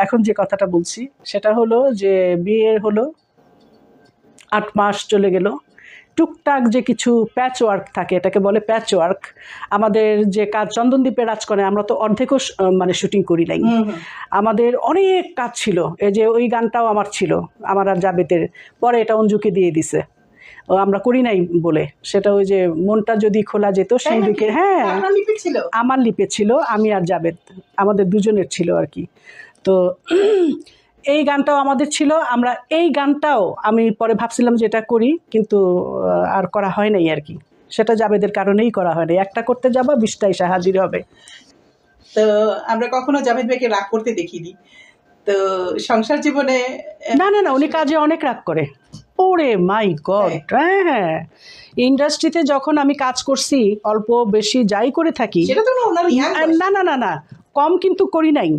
এখন যে কথাটা বলছি সেটা হলো যে বিয়ের হলো 8 মাস চলে গেল। টুকটাক যে কিছু প্যাচ ওয়ার্ক থাকে, এটাকে বলে প্যাচ ওয়ার্ক। আমাদের যে কাজ চন্দনদ্বীপে রাজকনে আমরা তো অর্ধেকও মানে শুটিং করি নাই, আমাদের অনেক কাজ ছিল। এই যে ওই গানটাও আমার ছিল, আমার আর জাবেদের, পরে এটা অঞ্জুকে দিয়ে দিছে, আমরা করি নাই বলে। সেটা ওই যে মনটা যদি খোলা যেত সেই দিকে, হ্যাঁ আমার লিপে ছিল, আমি আর জাবেদ আমাদের দুজনের ছিল আর কি। তো এই গানটাও আমাদের ছিল, আমরা এই গানটাও আমি পরে ভাবছিলাম যে এটা করি, কিন্তু আর করা হয় নাই আর কি। সেটা জাবেদের কারণেই করা হয় নাই, একটা করতে যাবা 20টা এসে হাজির হবে। তো আমরা কখনো জাভেদ ভাইকে রাগ করতে দেখিনি। তো সংসার জীবনে না না না, উনি কাজে অনেক রাগ করে। ওরে মাই গড, হ্যাঁ হ্যাঁ, ইন্ডাস্ট্রিতে যখন আমি কাজ করছি অল্প বেশি যাই করে থাকি, সেটা তো না না না না কম কিন্তু করি নাই।